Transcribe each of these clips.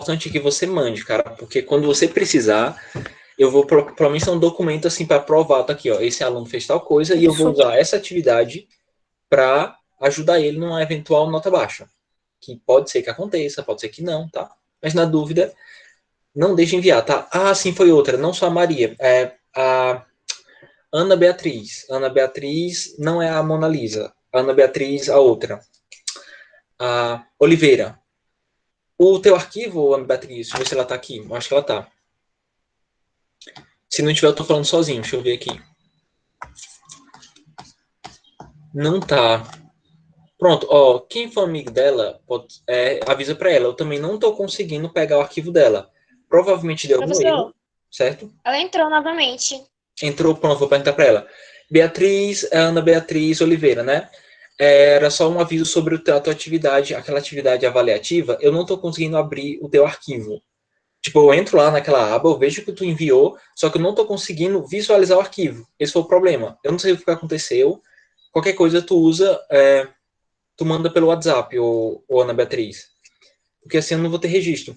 importante que você mande, cara, porque quando você precisar, eu vou provavelmente ter um documento assim para provar, tá aqui, ó, esse aluno fez tal coisa e eu vou usar essa atividade para ajudar ele numa eventual nota baixa. Que pode ser que aconteça, pode ser que não, tá? Mas na dúvida, não deixe de enviar, tá? Ah, sim, foi outra, não só a Maria, é a Ana Beatriz. Ana Beatriz não é a Mona Lisa. Ana Beatriz, a outra. A Oliveira. O teu arquivo, Ana Beatriz, deixa eu ver se ela tá aqui. Eu acho que ela tá. Se não tiver, eu tô falando sozinho. Deixa eu ver aqui. Não tá. Pronto, ó. Quem for amigo dela, avisa pra ela. Eu também não tô conseguindo pegar o arquivo dela. Provavelmente deu algum erro, Professor, certo? ela entrou novamente. Entrou, pronto, vou perguntar pra ela. Beatriz, Ana Beatriz Oliveira, né? Era só um aviso sobre a tua atividade, aquela atividade avaliativa. Eu não tô conseguindo abrir o teu arquivo. Tipo, eu entro lá naquela aba, eu vejo que tu enviou, só que eu não tô conseguindo visualizar o arquivo. Esse foi o problema. Eu não sei o que aconteceu. Qualquer coisa tu usa, tu manda pelo WhatsApp, ou Ana Beatriz. Porque assim eu não vou ter registro.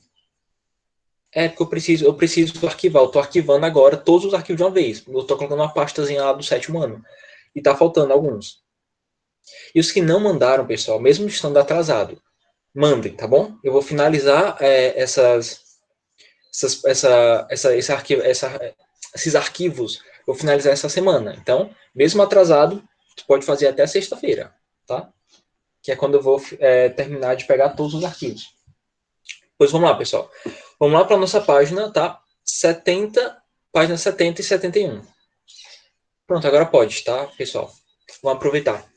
Porque eu preciso arquivar. Eu tô arquivando agora todos os arquivos de uma vez. Eu tô colocando uma pastazinha lá do 7º ano. E tá faltando alguns. E os que não mandaram, pessoal, mesmo estando atrasado, mandem, tá bom? Eu vou finalizar esses arquivos, vou finalizar essa semana. Então, mesmo atrasado, tu pode fazer até sexta-feira, tá? Que é quando eu vou terminar de pegar todos os arquivos. Pois vamos lá, pessoal. Vamos lá para nossa página, tá? Página 70 e 71. Pronto, agora pode, tá, pessoal? Vamos aproveitar.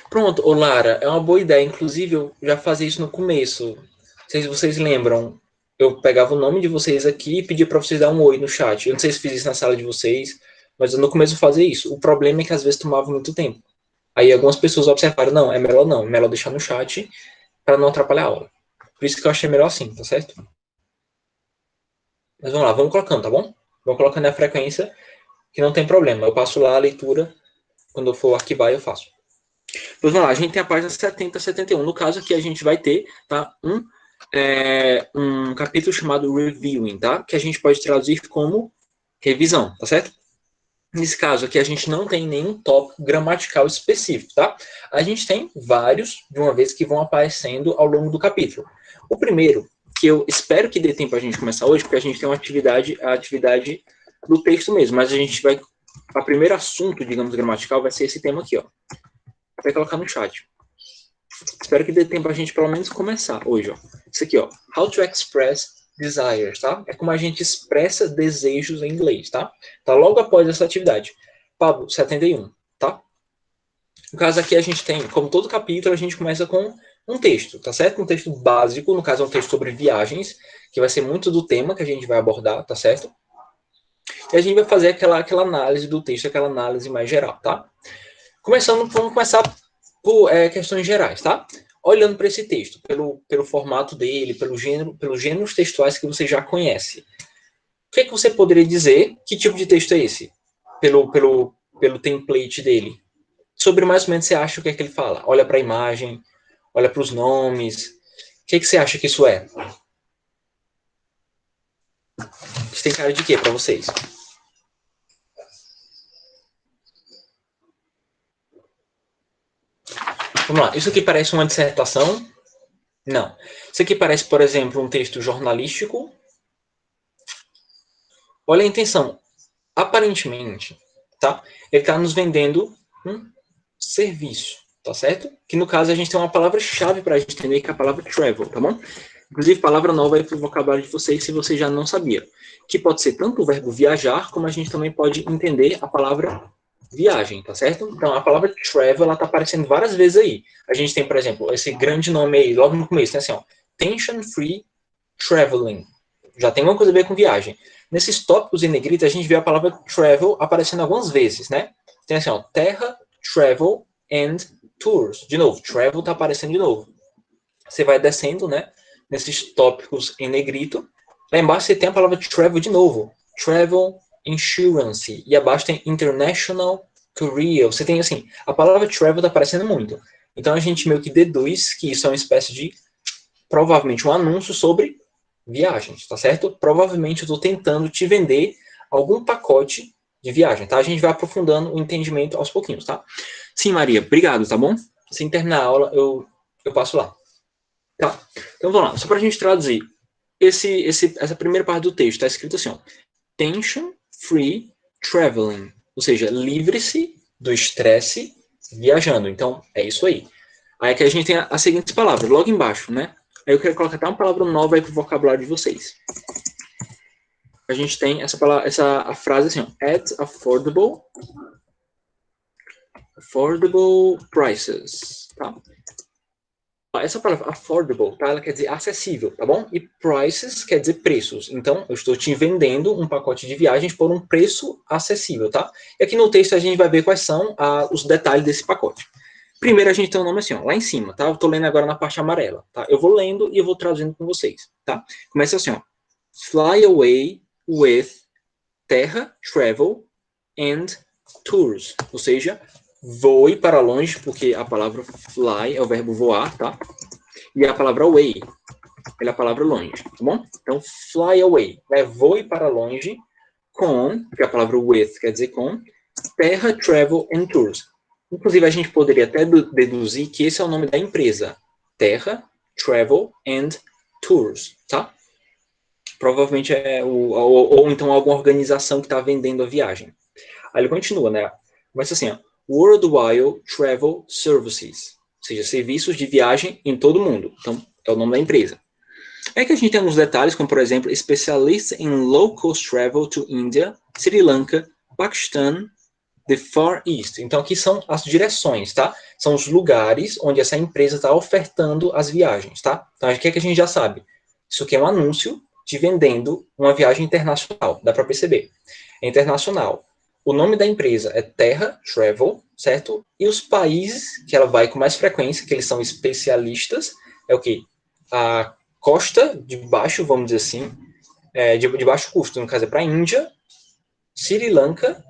Pronto, ô Lara, é uma boa ideia. Inclusive, eu já fazia isso no começo. Não sei se vocês lembram. Eu pegava o nome de vocês aqui e pedia para vocês dar um oi no chat. Eu não sei se fiz isso na sala de vocês, mas no começo eu fazia isso. O problema é que às vezes tomava muito tempo. Aí algumas pessoas observaram, não, é melhor deixar no chat para não atrapalhar a aula. Por isso que eu achei melhor assim, tá certo? Mas vamos lá, vamos colocando, tá bom? Vamos colocando a frequência, que não tem problema. Eu passo lá a leitura, quando eu for arquivar eu faço. Pois vamos lá, a gente tem a página 70, 71. No caso aqui a gente vai ter, tá, um capítulo chamado Reviewing, tá? Que a gente pode traduzir como revisão, tá certo? Nesse caso aqui a gente não tem nenhum tópico gramatical específico, tá? A gente tem vários, de uma vez, que vão aparecendo ao longo do capítulo. O primeiro, que eu espero que dê tempo a gente começar hoje, porque a gente tem a atividade do texto mesmo, mas a gente vai, o primeiro assunto, digamos, gramatical vai ser esse tema aqui, ó. Vai colocar no chat. Espero que dê tempo a gente pelo menos começar hoje, ó. Isso aqui, ó. How to express desires, tá? É como a gente expressa desejos em inglês, tá? Tá logo após essa atividade. Pablo, 71, tá? No caso aqui a gente tem, como todo capítulo, a gente começa com um texto, tá certo? Um texto básico, no caso é um texto sobre viagens, que vai ser muito do tema que a gente vai abordar, tá certo? E a gente vai fazer aquela análise do texto, aquela análise mais geral, tá? Vamos começar por questões gerais, tá? Olhando para esse texto, pelo formato dele, pelos gêneros textuais que você já conhece. O que você poderia dizer? Que tipo de texto é esse? Pelo template dele. Sobre mais ou menos você acha o que é que ele fala? Olha para a imagem, olha para os nomes. O que você acha que isso é? Isso tem cara de quê para vocês? Vamos lá. Isso aqui parece uma dissertação? Não. Isso aqui parece, por exemplo, um texto jornalístico? Olha a intenção. Aparentemente, tá? Ele está nos vendendo um serviço, tá certo? Que no caso a gente tem uma palavra-chave para a gente entender, que é a palavra travel, tá bom? Inclusive, palavra nova aí para o vocabulário de vocês, se você já não sabia. Que pode ser tanto o verbo viajar, como a gente também pode entender a palavra viagem, tá certo? Então, a palavra travel, ela tá aparecendo várias vezes aí. A gente tem, por exemplo, esse grande nome aí, logo no começo, né, assim, ó, tension free traveling. Já tem uma coisa a ver com viagem. Nesses tópicos em negrito, a gente vê a palavra travel aparecendo algumas vezes, né? Tem assim, ó, terra, travel and tours. De novo, travel tá aparecendo de novo. Você vai descendo, né? Nesses tópicos em negrito. Lá embaixo você tem a palavra travel de novo. Travel insurance. E abaixo tem international career. Você tem assim, a palavra travel tá aparecendo muito. Então, a gente meio que deduz que isso é uma espécie de, provavelmente, um anúncio sobre viagens, tá certo? Provavelmente eu estou tentando te vender algum pacote de viagem, tá? A gente vai aprofundando o entendimento aos pouquinhos, tá? Sim, Maria, obrigado, tá bom? Sem terminar a aula, eu passo lá. Tá, então vamos lá. Só para a gente traduzir. Essa primeira parte do texto está escrito assim, ó. Tension-free traveling. Ou seja, livre-se do estresse viajando. Então, é isso aí. Aí que a gente tem as seguintes palavras, logo embaixo, né? Aí eu quero colocar até uma palavra nova aí para o vocabulário de vocês. A gente tem a frase assim, ó, at affordable prices, tá? Essa palavra affordable, tá? Ela quer dizer acessível, tá bom? E prices quer dizer preços. Então, eu estou te vendendo um pacote de viagens por um preço acessível, tá? E aqui no texto a gente vai ver quais são os detalhes desse pacote. Primeiro a gente tem o nome assim, ó, lá em cima, tá? Eu tô lendo agora na parte amarela, tá? Eu vou lendo e eu vou traduzindo com vocês, tá? Começa assim, ó. Fly away with terra, travel and tours. Ou seja, voe para longe, porque a palavra fly é o verbo voar, tá? E a palavra away é a palavra longe, tá bom? Então, fly away, né? Voe para longe com, que a palavra with quer dizer com, terra, travel and tours. Inclusive, a gente poderia até deduzir que esse é o nome da empresa. Terra, Travel and Tours, tá? Provavelmente é ou então alguma organização que está vendendo a viagem. Aí ele continua, né? Começa assim, ó. Worldwide Travel Services. Ou seja, serviços de viagem em todo o mundo. Então, é o nome da empresa. É que a gente tem alguns detalhes, como por exemplo, Specialists in Low Cost Travel to India, Sri Lanka, Paquistão, The Far East. Então, aqui são as direções, tá? São os lugares onde essa empresa está ofertando as viagens, tá? Então, o que é que a gente já sabe? Isso aqui é um anúncio te vendendo uma viagem internacional, dá para perceber. É internacional. O nome da empresa é Terra Travel, certo? E os países que ela vai com mais frequência, que eles são especialistas, é o quê? A costa de baixo, vamos dizer assim, de baixo custo, no caso é para a Índia, Sri Lanka,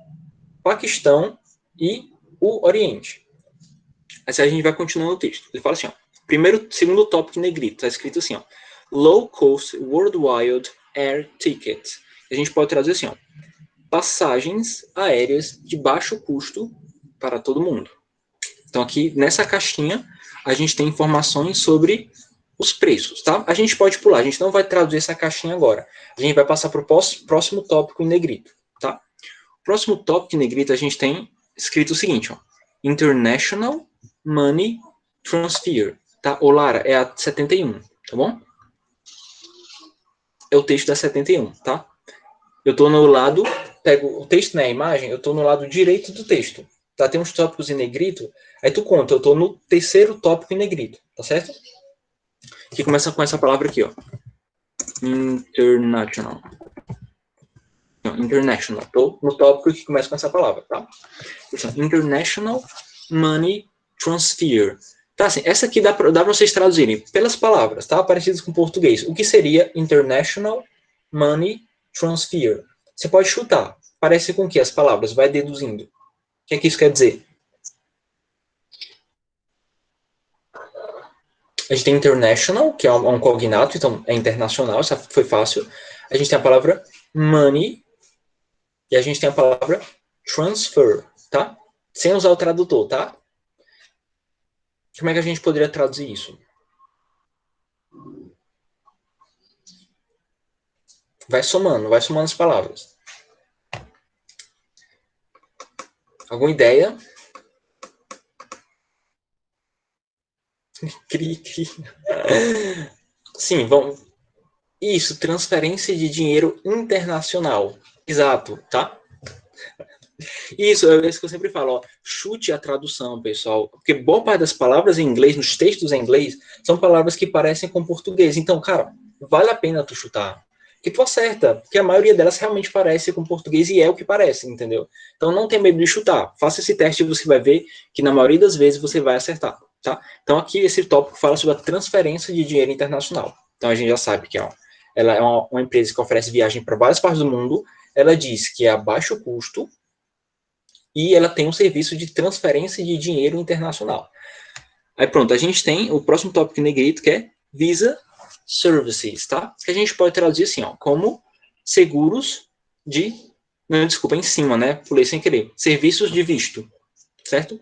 Paquistão e o Oriente. Assim a gente vai continuando o texto. Ele fala assim, ó, segundo tópico em negrito, está escrito assim, ó, Low Cost Worldwide Air Tickets. A gente pode traduzir assim, ó, passagens aéreas de baixo custo para todo mundo. Então aqui nessa caixinha a gente tem informações sobre os preços, tá? A gente pode pular, a gente não vai traduzir essa caixinha agora. A gente vai passar para o próximo tópico em negrito, tá? Próximo tópico em negrito a gente tem escrito o seguinte, ó, International Money Transfer, tá? Ô Lara, é a 71, tá bom? É o texto da 71, tá? Eu tô no lado, pego o texto na imagem, eu tô no lado direito do texto, tá? Tem uns tópicos em negrito, aí tu conta, eu tô no terceiro tópico em negrito, tá certo? Que começa com essa palavra aqui, ó. International. Não, international. Tô no tópico que começa com essa palavra, tá? International Money Transfer. Tá, assim, essa aqui dá pra vocês traduzirem pelas palavras, tá? Parecidas com português. O que seria International Money Transfer? Você pode chutar. Parece com o que as palavras? Vai deduzindo. O que é que isso quer dizer? A gente tem international, que é um cognato, então é internacional, isso foi fácil. A gente tem a palavra money e a gente tem a palavra transfer, tá? Sem usar o tradutor, tá? Como é que a gente poderia traduzir isso? Vai somando as palavras. Alguma ideia? Cri, cri. Sim, vamos. Isso, transferência de dinheiro internacional. Exato, tá? Isso, é isso que eu sempre falo, ó, chute a tradução, pessoal, porque boa parte das palavras em inglês, nos textos em inglês, são palavras que parecem com português. Então, cara, vale a pena tu chutar. Que tu acerta, porque a maioria delas realmente parece com português e é o que parece, entendeu? Então não tem medo de chutar. Faça esse teste e você vai ver que na maioria das vezes você vai acertar, tá? Então aqui esse tópico fala sobre a transferência de dinheiro internacional. Então a gente já sabe que ela é uma empresa que oferece viagem para várias partes do mundo. Ela diz que é a baixo custo, e ela tem um serviço de transferência de dinheiro internacional. Aí pronto, a gente tem o próximo tópico em negrito, que é Visa Services, tá? Que a gente pode traduzir assim, ó, como seguros de... Não, desculpa, em cima, né? Pulei sem querer. Serviços de visto, certo?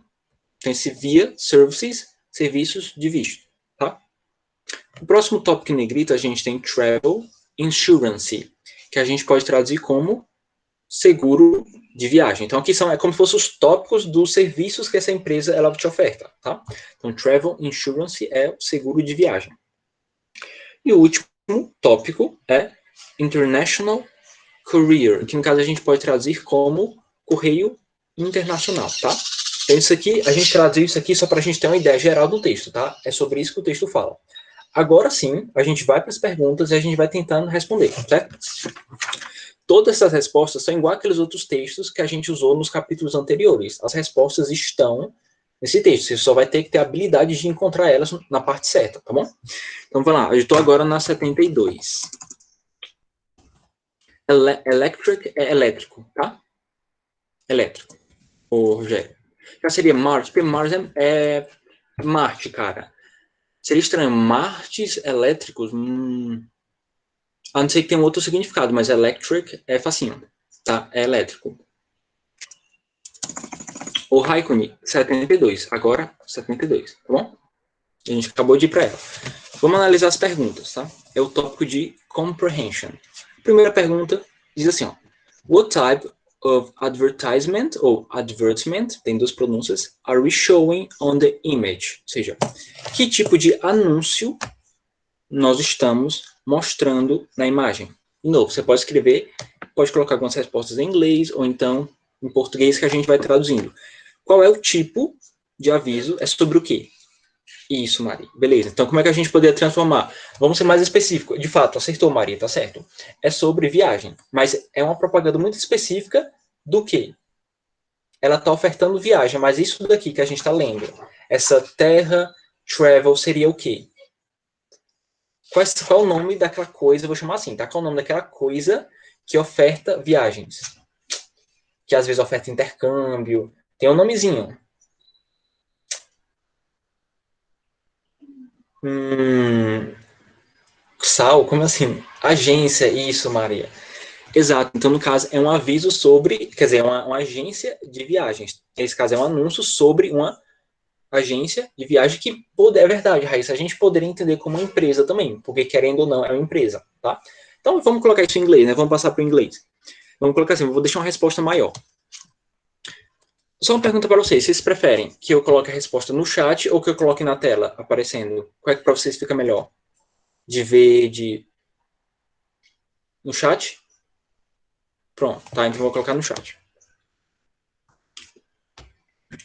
Tem esse Via Services, serviços de visto, tá? O próximo tópico em negrito, a gente tem Travel Insurance, que a gente pode traduzir como seguro de viagem. Então, aqui é como se fossem os tópicos dos serviços que essa empresa ela te oferta, tá? Então, Travel Insurance é o seguro de viagem. E o último tópico é International Courier, que no caso a gente pode traduzir como correio internacional, tá? Então, isso aqui, a gente traduziu isso aqui só para a gente ter uma ideia geral do texto, tá? É sobre isso que o texto fala. Agora sim, a gente vai para as perguntas e a gente vai tentando responder, certo? Todas essas respostas são igual àqueles outros textos que a gente usou nos capítulos anteriores. As respostas estão nesse texto. Você só vai ter que ter a habilidade de encontrar elas na parte certa, tá bom? Então, vamos lá. Eu estou agora na 72. Electric é elétrico, tá? Elétrico. Ô, Rogério. Já seria Marte, porque Mars é Marte, cara. Seria estranho. Martes elétricos? A não ser que tenha um outro significado, mas electric é facinho, tá? É elétrico. O Raikkonen, 72. Agora, 72, tá bom? A gente acabou de ir para ela. Vamos analisar as perguntas, tá? É o tópico de comprehension. Primeira pergunta diz assim, ó. What type of advertisement, ou advertisement, tem duas pronúncias, are we showing on the image? Ou seja, que tipo de anúncio nós estamos mostrando na imagem? De novo, você pode escrever, pode colocar algumas respostas em inglês, ou então em português que a gente vai traduzindo. Qual é o tipo de aviso? É sobre o quê? Isso, Maria. Beleza. Então, como é que a gente poderia transformar? Vamos ser mais específico. De fato, acertou, Maria, tá certo. É sobre viagem. Mas é uma propaganda muito específica do quê? Ela está ofertando viagem, mas isso daqui que a gente está lendo, essa terra travel seria o quê? Qual é o nome daquela coisa? Eu vou chamar assim, tá? Qual é o nome daquela coisa que oferta viagens? Que às vezes oferta intercâmbio. Tem um nomezinho. Sal? Como assim? Agência, isso, Maria. Exato. Então, no caso, é um aviso sobre, quer dizer, uma agência de viagens. Nesse caso, é um anúncio sobre uma agência de viagem que é verdade, Raíssa. A gente poderia entender como uma empresa também, porque querendo ou não, é uma empresa, tá? Então, vamos colocar isso em inglês, né? Vamos passar para o inglês. Vamos colocar assim, vou deixar uma resposta maior. Só uma pergunta para vocês. Vocês preferem que eu coloque a resposta no chat ou que eu coloque na tela aparecendo? Qual é que para vocês fica melhor? De ver no chat? Pronto, tá? Então vou colocar no chat.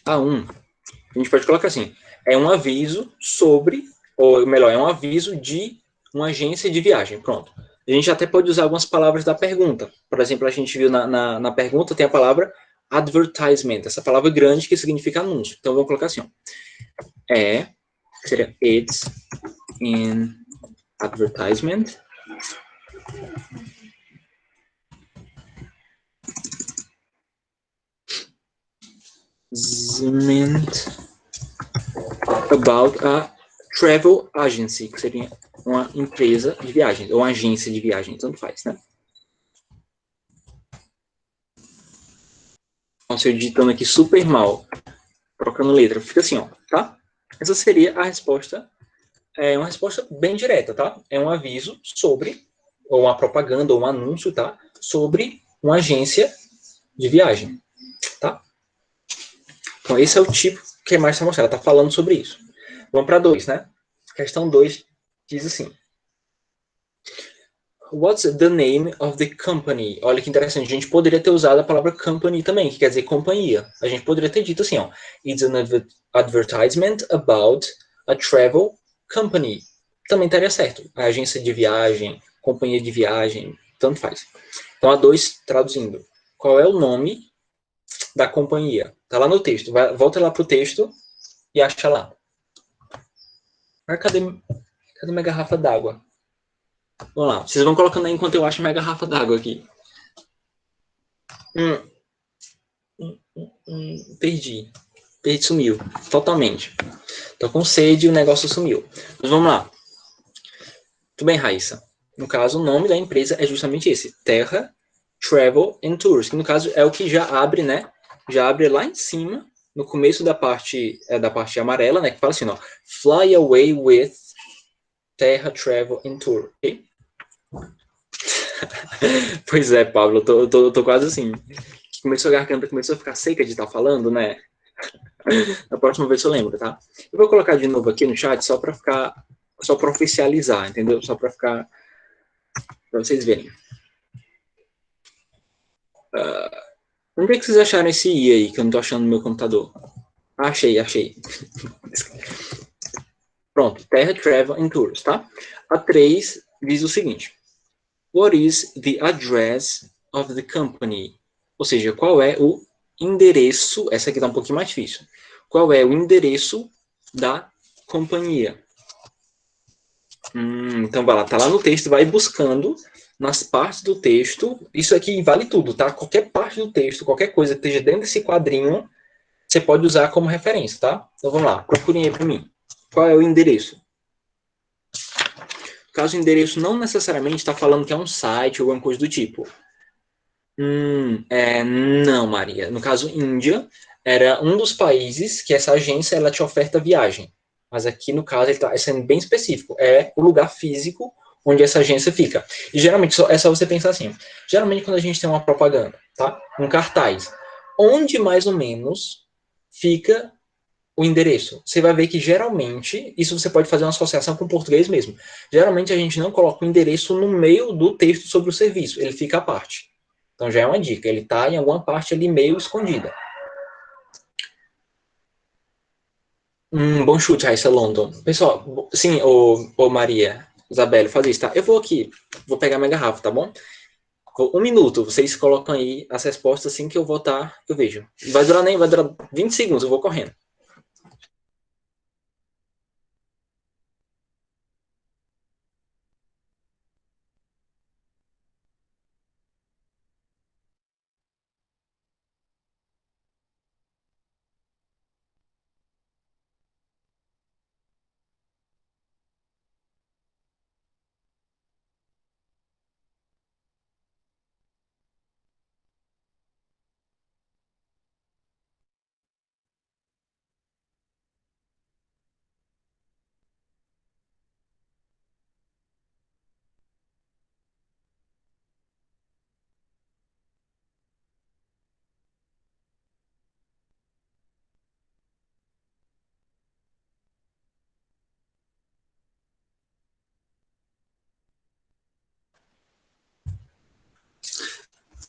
A1, a gente pode colocar assim, é um aviso sobre, ou melhor, é um aviso de uma agência de viagem. Pronto. A gente até pode usar algumas palavras da pergunta. Por exemplo, a gente viu na pergunta, tem a palavra advertisement, essa palavra grande que significa anúncio. Então, vamos colocar assim, ó. Seria it's in advertisement. About a travel agency, que seria uma empresa de viagem, ou uma agência de viagem, tanto faz, né? Nossa, eu digitando aqui super mal, trocando letra, fica assim, ó, tá? Essa seria a resposta, uma resposta bem direta, tá? É um aviso sobre, ou uma propaganda, ou um anúncio, tá? Sobre uma agência de viagem, tá? Então, esse é o tipo que a imagem está mostrando, ela está falando sobre isso. Vamos para 2, né? Questão 2 diz assim: What's the name of the company? Olha que interessante, a gente poderia ter usado a palavra company também, que quer dizer companhia. A gente poderia ter dito assim, ó, it's an advertisement about a travel company. Também estaria certo. A agência de viagem, companhia de viagem, tanto faz. Então, a 2, traduzindo. Qual é o nome da companhia? Tá lá no texto. Volta lá pro texto e acha lá. Mas cadê minha garrafa d'água? Vamos lá. Vocês vão colocando aí enquanto eu acho minha garrafa d'água aqui. Perdi. ele sumiu, totalmente. Tô com sede e o negócio sumiu. Mas vamos lá. Tudo bem, Raíssa. No caso, o nome da empresa é justamente esse, Terra Travel and Tours, que no caso é o que já abre, né? Já abre lá em cima, no começo da parte amarela, né? Que fala assim, ó, Fly away with Terra Travel and Tour, ok? Pois é, Pablo, eu tô quase assim. A garganta começou a ficar seca de estar falando, né? Na próxima vez eu lembro, tá? Eu vou colocar de novo aqui no chat só para oficializar, entendeu? Só para vocês verem. Onde é que vocês acharam esse I aí, que eu não tô achando no meu computador? Achei. Pronto, Terra Travel and Tours, tá? A 3 diz o seguinte. What is the address of the company? Ou seja, qual é o endereço, essa aqui tá um pouquinho mais difícil. Qual é o endereço da companhia? Então vai lá, tá lá no texto, vai buscando nas partes do texto. Isso aqui vale tudo, tá? Qualquer parte do texto, qualquer coisa que esteja dentro desse quadrinho, você pode usar como referência, tá? Então vamos lá, procurem aí para mim. Qual é o endereço? Caso o endereço não necessariamente está falando que é um site ou alguma coisa do tipo. Não, Maria. No caso, Índia era um dos países que essa agência ela te oferta viagem. Mas aqui, no caso, ele está sendo bem específico. É o lugar físico onde essa agência fica. E geralmente, é só você pensar assim. Geralmente, quando a gente tem uma propaganda, tá? Um cartaz, onde mais ou menos fica o endereço? Você vai ver que geralmente, isso você pode fazer uma associação com o português mesmo. Geralmente, a gente não coloca o endereço no meio do texto sobre o serviço. Ele fica à parte. Então já é uma dica, ele está em alguma parte ali meio escondida. Bom chute, Raíssa London. Pessoal, sim, ô Maria, Isabelle, faz isso, tá? Eu vou aqui, vou pegar minha garrafa, tá bom? 1 minuto, vocês colocam aí as respostas assim que eu vou estar, eu vejo. Vai durar 20 segundos, eu vou correndo.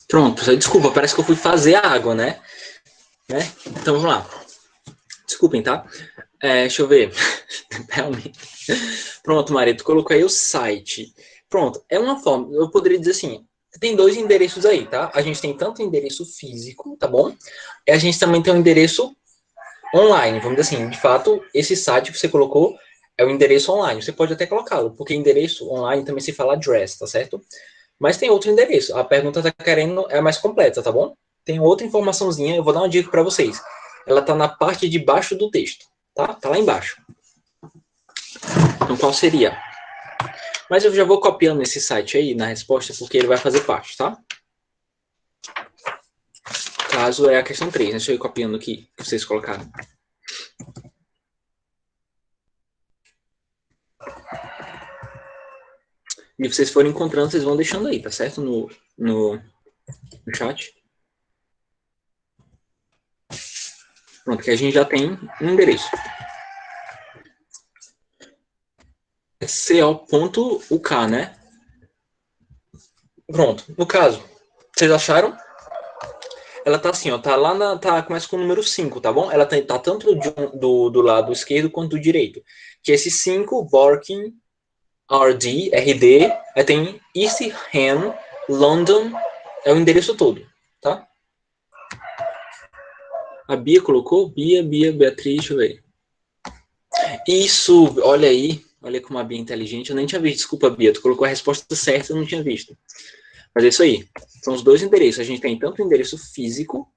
Pronto, desculpa, parece que eu fui fazer a água, né? Então vamos lá. Desculpem, tá? Deixa eu ver. Realmente. Pronto, Maria, tu colocou aí o site. Pronto, é uma forma, eu poderia dizer assim, tem 2 endereços aí, tá? A gente tem tanto endereço físico, tá bom? E a gente também tem um endereço online, vamos dizer assim, de fato, esse site que você colocou é o endereço online. Você pode até colocá-lo, porque endereço online também se fala address, tá certo? Mas tem outro endereço. A pergunta tá querendo é mais completa, tá bom? Tem outra informaçãozinha, eu vou dar uma dica para vocês. Ela tá na parte de baixo do texto, tá? Tá lá embaixo. Então, qual seria? Mas eu já vou copiando esse site aí na resposta, porque ele vai fazer parte, tá? Caso é a questão 3, né? Deixa eu ir copiando aqui, que vocês colocaram. E vocês forem encontrando, vocês vão deixando aí, tá certo? No chat. Pronto, que a gente já tem um endereço. co.uk, né? Pronto. No caso, vocês acharam? Ela tá assim, ó, tá lá começa com o número 5, tá bom? Ela tá tanto do lado esquerdo quanto do direito. Que esse 5, Barking, RD, aí tem East Ham, London, é o endereço todo, tá? A Bia colocou? Bia, Beatriz, deixa eu ver. Isso, olha aí, olha como a Bia é inteligente, eu nem tinha visto, desculpa, Bia, tu colocou a resposta certa, eu não tinha visto. Mas é isso aí, são os 2 endereços, a gente tem tanto o endereço físico,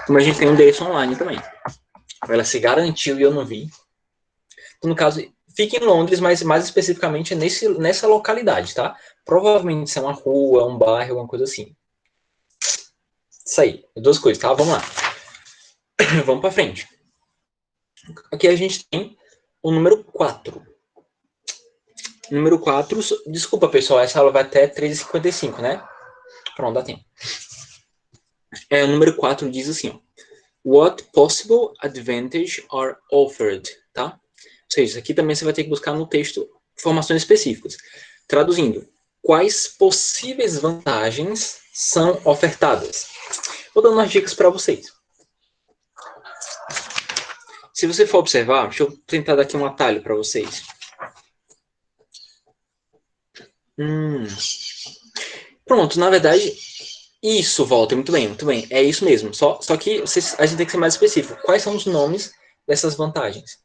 como a gente tem o endereço online também. Ela se garantiu e eu não vi. Então, no caso, fica em Londres, mas mais especificamente nessa localidade, tá? Provavelmente isso é uma rua, um bairro, alguma coisa assim. Isso aí, duas coisas, tá? Vamos lá. Vamos para frente. Aqui a gente tem o número 4. Número 4, desculpa pessoal, essa aula vai até 3h55, né? Pronto, dá tempo. O número 4 diz assim, ó. What possible advantage are offered, tá? Ou seja, isso aqui também você vai ter que buscar no texto informações específicas. Traduzindo, quais possíveis vantagens são ofertadas? Vou dando umas dicas para vocês. Se você for observar, deixa eu tentar dar aqui um atalho para vocês. Pronto, na verdade, isso, Walter, muito bem, é isso mesmo. Só que a gente tem que ser mais específico. Quais são os nomes dessas vantagens?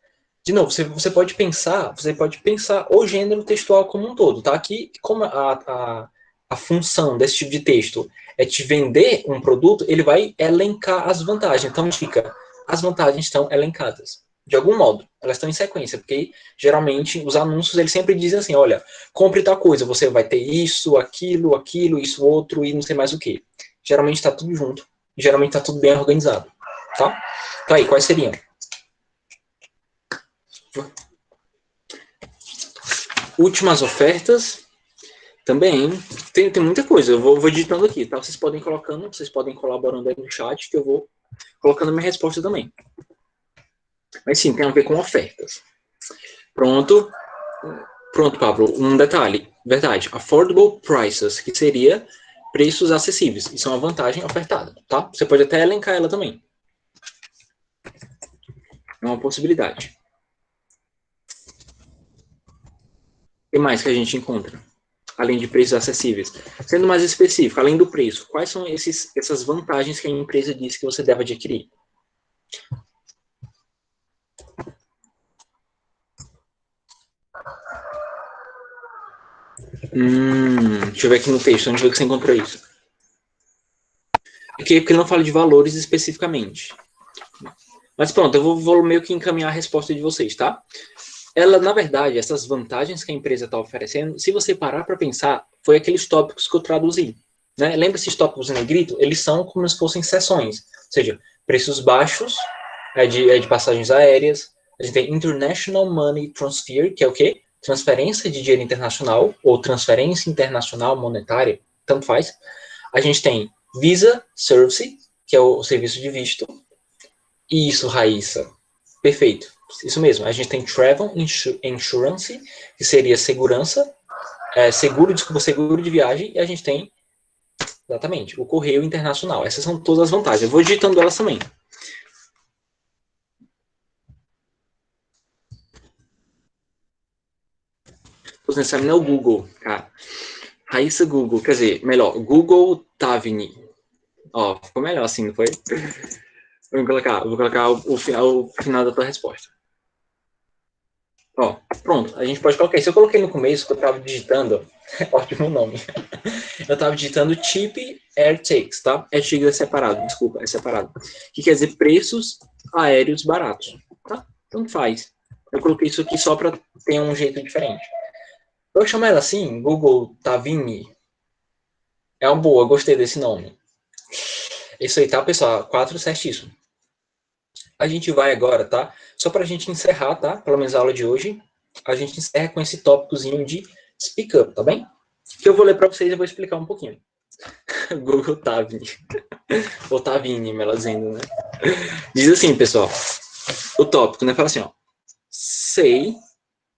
De novo, você pode pensar o gênero textual como um todo, tá? Aqui, como a função desse tipo de texto é te vender um produto, ele vai elencar as vantagens. Então, fica, as vantagens estão elencadas. De algum modo, elas estão em sequência, porque geralmente os anúncios eles sempre dizem assim, olha, compre tal coisa, você vai ter isso, aquilo, isso, outro e não sei mais o que. Geralmente está tudo junto, geralmente está tudo bem organizado, tá? Então aí, quais seriam? Últimas ofertas, também, tem muita coisa, eu vou digitando aqui, tá? Vocês podem colocando, vocês podem colaborando aí no chat, que eu vou colocando minha resposta também. Mas sim, tem a ver com ofertas. Pronto, Pablo, um detalhe, verdade, affordable prices, que seria preços acessíveis, isso é uma vantagem ofertada, tá? Você pode até elencar ela também. É uma possibilidade. O que mais que a gente encontra? Além de preços acessíveis. Sendo mais específico, além do preço, quais são essas vantagens que a empresa diz que você deve adquirir? Deixa eu ver aqui no texto, onde foi que você encontrou isso? Porque ele não fala de valores especificamente. Mas pronto, eu vou meio que encaminhar a resposta de vocês, tá? Ela, na verdade, essas vantagens que a empresa está oferecendo, se você parar para pensar, foi aqueles tópicos que eu traduzi. Né? Lembra esses tópicos em negrito? Eles são como se fossem seções. Ou seja, preços baixos de passagens aéreas. A gente tem International Money Transfer, que é o quê? Transferência de dinheiro internacional, ou transferência internacional monetária, tanto faz. A gente tem Visa Service, que é o serviço de visto. Isso, Raíssa. Perfeito. Isso mesmo. A gente tem Travel Insurance, que seria segurança, seguro de viagem, e a gente tem, exatamente, o correio internacional. Essas são todas as vantagens. Eu vou digitando elas também. Tô pensando é o Google, cara. Raíssa Google, quer dizer, melhor, Google Tavini. Ó, ficou melhor assim, não foi? Vou colocar o final da tua resposta. Ó, pronto, a gente pode colocar isso. Eu coloquei no começo que eu tava digitando, ótimo nome. Eu tava digitando Cheap Air Takes, tá? Cheap é separado, desculpa, é separado. Que quer dizer preços aéreos baratos, tá? Tanto faz. Eu coloquei isso aqui só para ter um jeito diferente. Eu chamo ela assim, Google Tavini. É uma boa, gostei desse nome. Isso aí, tá, pessoal? 4 certíssimo. A gente vai agora, tá? Só pra gente encerrar, tá? Pelo menos a aula de hoje, a gente encerra com esse tópicozinho de Speak Up, tá bem? Que eu vou ler pra vocês e vou explicar um pouquinho. Google Tavini. Ou Tavini, melhor dizendo, né? Diz assim, pessoal. O tópico, né? Fala assim, ó. Say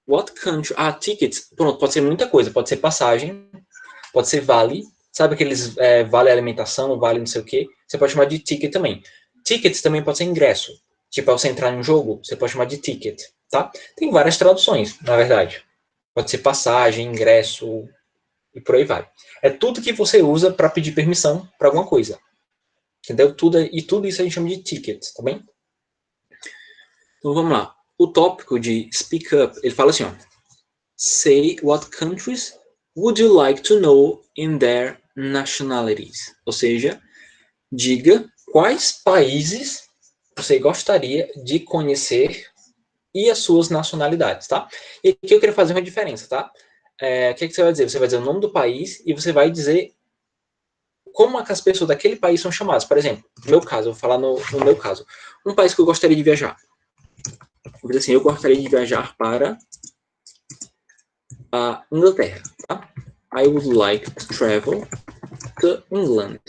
what country... tickets. Pronto, pode ser muita coisa. Pode ser passagem, pode ser vale. Sabe aqueles vale alimentação, vale não sei o quê? Você pode chamar de ticket também. Tickets também pode ser ingresso. Tipo, ao você entrar em um jogo, você pode chamar de ticket, tá? Tem várias traduções, na verdade. Pode ser passagem, ingresso e por aí vai. É tudo que você usa para pedir permissão para alguma coisa. Entendeu? Tudo isso a gente chama de ticket, tá bem? Então vamos lá. O tópico de speak up, ele fala assim, ó. Say what countries would you like to know in their nationalities? Ou seja, diga quais países você gostaria de conhecer e as suas nacionalidades, tá? E aqui eu queria fazer uma diferença, tá? O que você vai dizer? Você vai dizer o nome do país e você vai dizer como é que as pessoas daquele país são chamadas. Por exemplo, no meu caso, eu vou falar no meu caso. Um país que eu gostaria de viajar. Vou dizer assim, eu gostaria de viajar para a Inglaterra, tá? I would like to travel to England.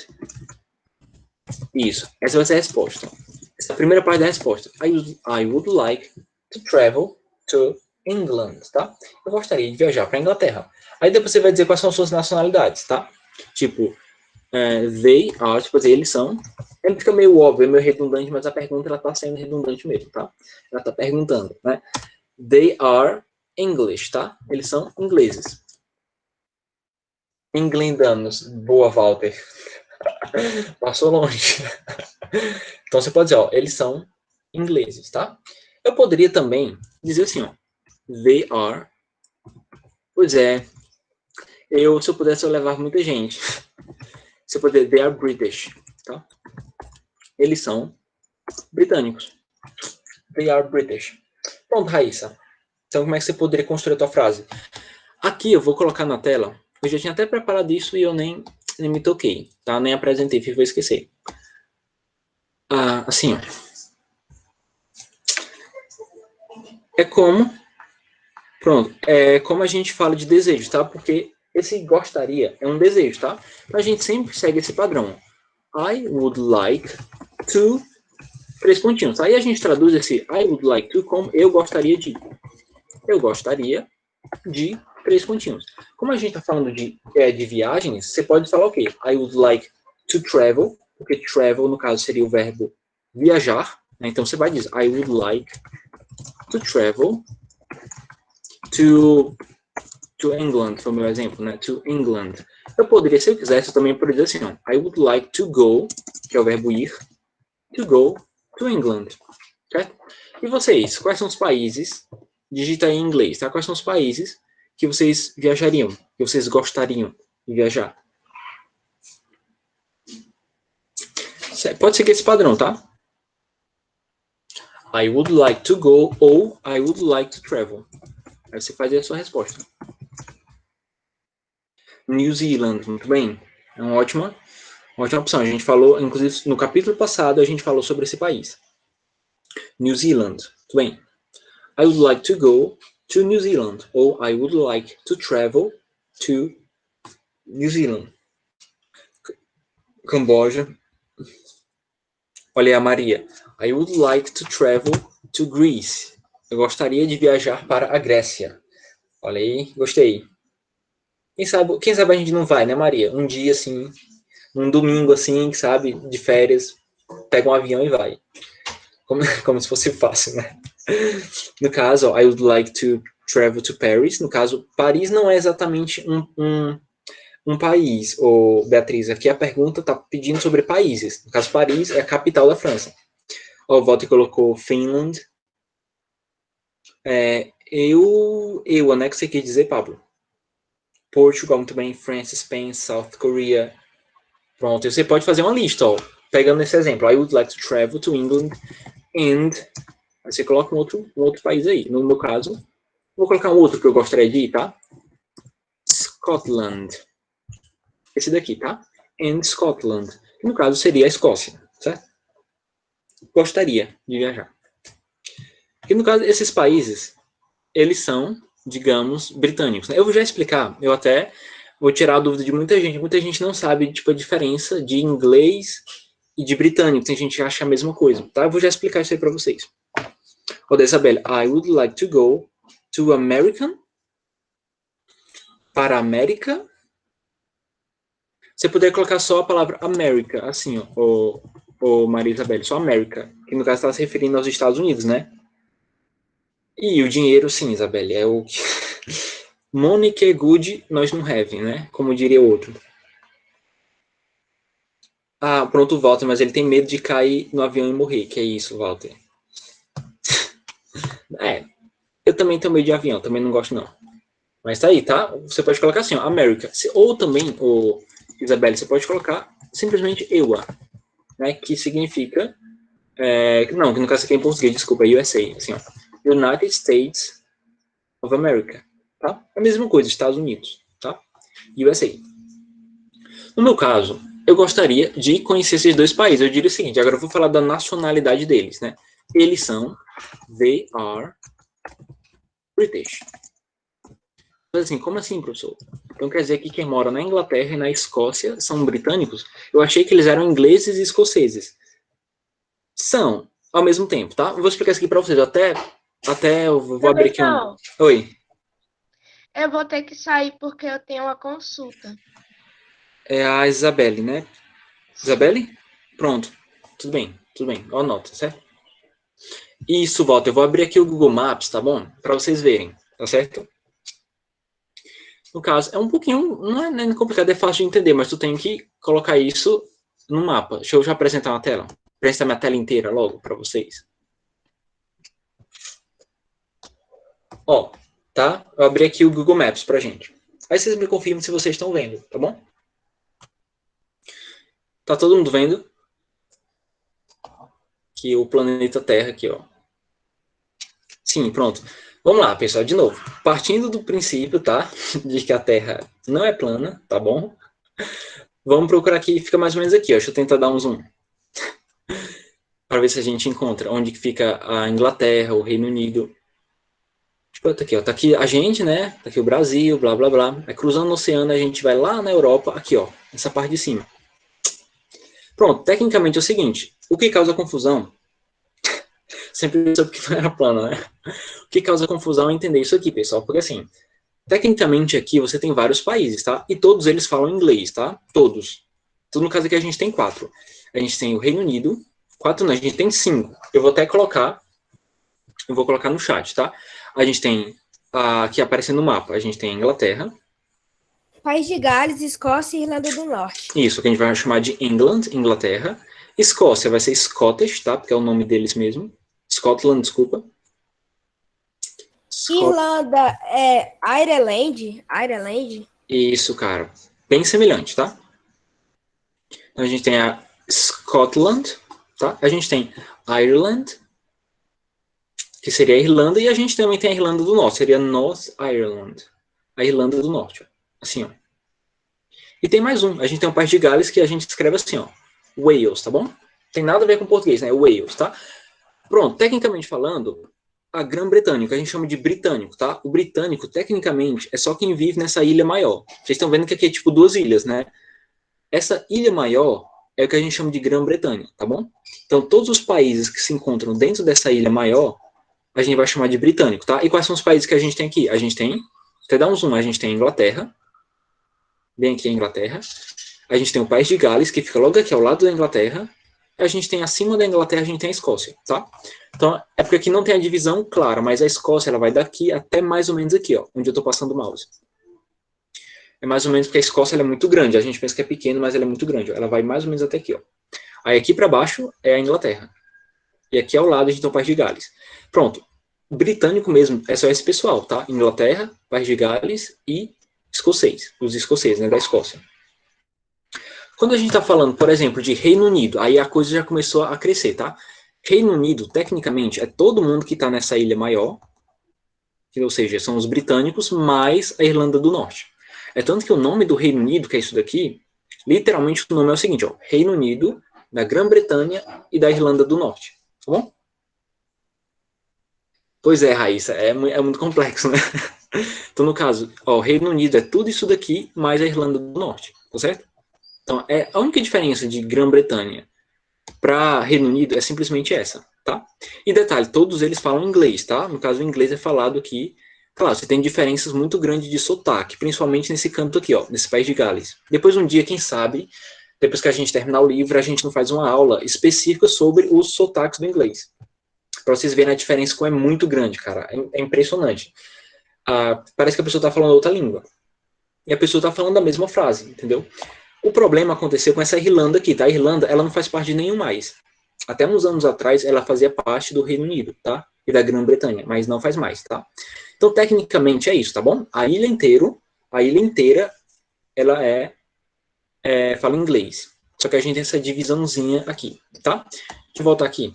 Isso, essa vai ser a resposta. Essa é a primeira parte da resposta. I would like to travel to England, tá? Eu gostaria de viajar para a Inglaterra. Aí depois você vai dizer quais são as suas nacionalidades, tá? Tipo, they are, tipo assim, eles são. Ele fica meio óbvio, meio redundante, mas a pergunta ela tá sendo redundante mesmo, tá? Ela tá perguntando, né? They are English, tá? Eles são ingleses. Englandanos. Boa, Walter. Passou longe. Então você pode dizer, ó, eles são ingleses, tá? Eu poderia também dizer assim, ó, they are. Pois é, se eu pudesse, eu levava muita gente. Se eu puder, they are British, tá? Eles são britânicos. They are British. Pronto, Raíssa. Então, como é que você poderia construir a tua frase? Aqui eu vou colocar na tela. Eu já tinha até preparado isso e eu nem me toquei, tá? Nem apresentei, vou esquecer. Assim, ó. É como a gente fala de desejo, tá? Porque esse gostaria é um desejo, tá? Então a gente sempre segue esse padrão. I would like to... 3 pontinhos. Aí a gente traduz esse I would like to como eu gostaria de. Eu gostaria de 3 pontinhos. Como a gente está falando de viagens, você pode falar o quê? I would like to travel, porque travel, no caso, seria o verbo viajar. Né? Então você vai dizer I would like to travel to England, foi o meu exemplo, né? To England. Eu poderia, se eu quisesse, eu também poderia dizer assim, ó, I would like to go, que é o verbo ir, to go to England. Certo? E vocês, quais são os países, digita aí em inglês, tá? Quais são os países que vocês viajariam, que vocês gostariam de viajar? Pode seguir esse padrão, tá? I would like to go ou I would like to travel. Aí você faz aí a sua resposta. New Zealand, muito bem. É uma ótima opção. A gente falou, inclusive no capítulo passado, a gente falou sobre esse país. New Zealand, muito bem. I would like to go to New Zealand ou I would like to travel to New Zealand. Camboja. Olha a Maria. I would like to travel to Greece. Eu gostaria de viajar para a Grécia. Olha aí, gostei. Quem sabe a gente não vai, né, Maria? Um dia assim, um domingo assim, sabe, de férias, pega um avião e vai. Como se fosse fácil, né? No caso, ó, I would like to travel to Paris. No caso, Paris não é exatamente um país, ou Beatriz, aqui a pergunta está pedindo sobre países. No caso, Paris é a capital da França. Ó, o Walter colocou Finland. Né, que você quer dizer, Pablo? Portugal, muito bem. France, Spain, South Korea. Pronto, você pode fazer uma lista, ó. Pegando esse exemplo. I would like to travel to England and... Aí você coloca um outro país aí. No meu caso, vou colocar um outro que eu gostaria de ir, tá? Scotland. Esse daqui, tá? And Scotland. Que no caso seria a Escócia, certo? Gostaria de viajar. Que no caso, esses países, eles são, digamos, britânicos. Eu vou já explicar, eu até vou tirar a dúvida de muita gente. Muita gente não sabe, tipo, a diferença de inglês e de britânico. Tem gente que acha a mesma coisa, tá? Eu vou já explicar isso aí para vocês. Ô, Isabel, I would like to go to American. Para a América. Você poderia colocar só a palavra América, assim, ó, Maria Isabel, só América, que no caso está se referindo aos Estados Unidos, né? E o dinheiro, sim, Isabelle, é o que... Money que é good, nós não have, né? Como diria outro. Pronto, o Walter, mas ele tem medo de cair no avião e morrer. Que é isso, Walter? Eu também tenho medo de avião, também não gosto, não. Mas tá aí, tá? Você pode colocar assim, ó, América. Ou também, Isabelle, você pode colocar simplesmente EUA, né? Que significa Não, que no caso aqui é em português, desculpa, é USA, assim, ó. United States of America, tá? É a mesma coisa, Estados Unidos, tá? USA. No meu caso, eu gostaria de conhecer esses dois países. Eu diria o seguinte, agora eu vou falar da nacionalidade deles, né? Eles são, they are British. Mas assim, como assim, professor? Então quer dizer que quem mora na Inglaterra e na Escócia são britânicos? Eu achei que eles eram ingleses e escoceses. São, ao mesmo tempo, tá? Eu vou explicar isso aqui para vocês. Até eu vou abrir aqui um... Professor, Oi. eu vou ter que sair porque eu tenho uma consulta. É a Isabelle, né? Sim. Isabelle? Pronto. Tudo bem, tudo bem. Ó, anota, certo? Isso, volta. Eu vou abrir aqui o Google Maps, tá bom? Para vocês verem, tá certo? No caso, é um pouquinho, não é nem complicado, é fácil de entender, mas tu tem que colocar isso no mapa. Deixa eu já apresentar uma tela. Apresentar minha tela inteira logo para vocês. Ó, tá? Eu abri aqui o Google Maps pra gente. Aí vocês me confirmam se vocês estão vendo, tá bom? Tá todo mundo vendo? Que o planeta Terra aqui, ó. Sim, pronto. Vamos lá, pessoal, de novo. Partindo do princípio, tá? De que a Terra não é plana, tá bom? Vamos procurar aqui, fica mais ou menos aqui, ó. Deixa eu tentar dar um zoom. Para ver se a gente encontra onde fica a Inglaterra, o Reino Unido. Tipo, tá aqui, ó. Tá aqui a gente, né? Tá aqui o Brasil, blá, blá, blá. Aí cruzando o oceano, a gente vai lá na Europa, aqui, ó. Essa parte de cima. Pronto, tecnicamente é o seguinte. O que causa confusão sempre soube que não era plano, né? O que causa confusão é entender isso aqui, pessoal, porque assim, tecnicamente aqui você tem vários países, tá? E todos eles falam inglês, tá? Todos. Tudo no caso aqui a gente tem 4. A gente tem o Reino Unido, 4 não, a gente tem 5. Eu vou até colocar, eu vou colocar no chat, tá? A gente tem, aqui aparecendo no mapa, a gente tem a Inglaterra. País de Gales, Escócia e Irlanda do Norte. Isso, que a gente vai chamar de England, Inglaterra. Escócia vai ser Scottish, tá? Porque é o nome deles mesmo. Scotland, desculpa. Irlanda é Ireland. Isso, cara. Bem semelhante, tá? Então, a gente tem a Scotland, tá? A gente tem Ireland, que seria a Irlanda, e a gente também tem a Irlanda do Norte, seria North Ireland. A Irlanda do Norte, ó. Assim, ó. E tem mais um. A gente tem um país de Gales que a gente escreve assim, ó. Wales, tá bom? Tem nada a ver com português, né? Wales, tá? Pronto, tecnicamente falando, a Grã-Bretanha, que a gente chama de britânico, tá? O britânico, tecnicamente, é só quem vive nessa ilha maior. Vocês estão vendo que aqui é tipo 2 ilhas, né? Essa ilha maior é o que a gente chama de Grã-Bretanha, tá bom? Então, todos os países que se encontram dentro dessa ilha maior, a gente vai chamar de britânico, tá? E quais são os países que a gente tem aqui? A gente tem, até dar um zoom, a gente tem a Inglaterra, bem aqui a Inglaterra. A gente tem o País de Gales, que fica logo aqui ao lado da Inglaterra. A gente tem acima da Inglaterra, a gente tem a Escócia, tá? Então, é porque aqui não tem a divisão clara, mas a Escócia, ela vai daqui até mais ou menos aqui, ó, onde eu tô passando o mouse. É mais ou menos porque a Escócia ela é muito grande. A gente pensa que é pequeno, mas ela é muito grande. Ó. Ela vai mais ou menos até aqui, ó. Aí aqui para baixo é a Inglaterra. E aqui ao lado a gente tem o País de Gales. Pronto. Britânico mesmo é só esse pessoal, tá? Inglaterra, País de Gales e escocês. Os escoceses, né, da Escócia. Quando a gente está falando, por exemplo, de Reino Unido, aí a coisa já começou a crescer, tá? Reino Unido, tecnicamente, é todo mundo que está nessa ilha maior, ou seja, são os britânicos, mais a Irlanda do Norte. É tanto que o nome do Reino Unido, que é isso daqui, literalmente o nome é o seguinte, ó, Reino Unido, da Grã-Bretanha e da Irlanda do Norte, tá bom? Pois é, Raíssa, é muito complexo, né? Então, no caso, ó, o Reino Unido é tudo isso daqui, mais a Irlanda do Norte, tá certo? Então, a única diferença de Grã-Bretanha para Reino Unido é simplesmente essa, tá? E detalhe, todos eles falam inglês, tá? No caso, o inglês é falado aqui. Claro, você tem diferenças muito grandes de sotaque, principalmente nesse canto aqui, ó, nesse país de Gales. Depois, um dia, quem sabe, depois que a gente terminar o livro, a gente não faz uma aula específica sobre os sotaques do inglês. Para vocês verem a diferença como é muito grande, cara. É impressionante. Parece que a pessoa está falando outra língua. E a pessoa está falando a mesma frase, entendeu? O problema aconteceu com essa Irlanda aqui, tá? A Irlanda, ela não faz parte de nenhum mais. Até uns anos atrás, ela fazia parte do Reino Unido, tá? E da Grã-Bretanha, mas não faz mais, tá? Então, tecnicamente, é isso, tá bom? A ilha inteira, ela fala inglês. Só que a gente tem essa divisãozinha aqui, tá? Deixa eu voltar aqui.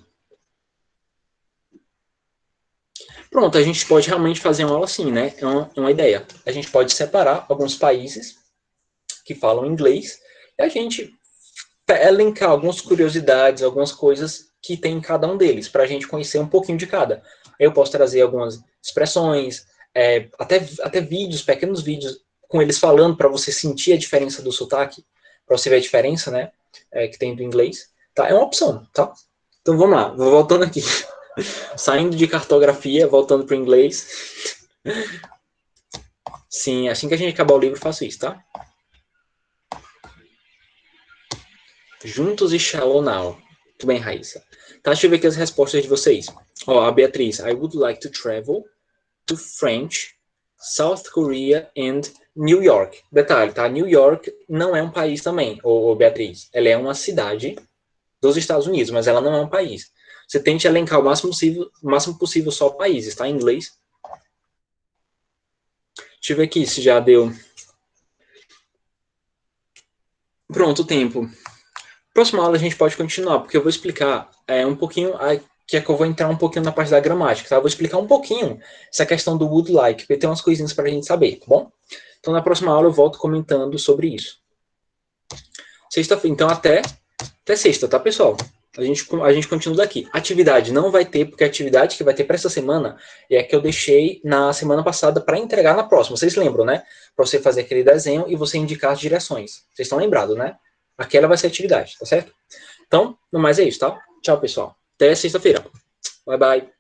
Pronto, a gente pode realmente fazer uma aula assim, né? É uma ideia. A gente pode separar alguns países que falam inglês e a gente elencar algumas curiosidades, algumas coisas que tem em cada um deles, para a gente conhecer um pouquinho de cada. Eu posso trazer algumas expressões, até vídeos, pequenos vídeos, com eles falando para você sentir a diferença do sotaque, para você ver a diferença, né, que tem do inglês. Tá? É uma opção, tá? Então vamos lá, vou voltando aqui. Saindo de cartografia, voltando para o inglês. Sim, assim que a gente acabar o livro, eu faço isso, tá? Juntos e Shallow Now. Muito bem, Raíssa. Tá, deixa eu ver aqui as respostas de vocês. Ó, a Beatriz. I would like to travel to French, South Korea and New York. Detalhe, tá? New York não é um país também, ô Beatriz. Ela é uma cidade dos Estados Unidos, mas ela não é um país. Você tente elencar o máximo possível só países, tá? Em inglês. Deixa eu ver aqui se já deu. Pronto, o tempo. Próxima aula a gente pode continuar, porque eu vou explicar um pouquinho, que é que eu vou entrar um pouquinho na parte da gramática, tá? Eu vou explicar um pouquinho essa questão do would like, porque tem umas coisinhas para a gente saber, tá bom? Então, na próxima aula eu volto comentando sobre isso. Sexta-feira, então até sexta, tá, pessoal? A gente continua daqui. Atividade não vai ter, porque a atividade que vai ter para essa semana é a que eu deixei na semana passada para entregar na próxima. Vocês lembram, né? Para você fazer aquele desenho e você indicar as direções. Vocês estão lembrados, né? Aquela vai ser a atividade, tá certo? Então, no mais é isso, tá? Tchau, pessoal. Até sexta-feira. Bye, bye.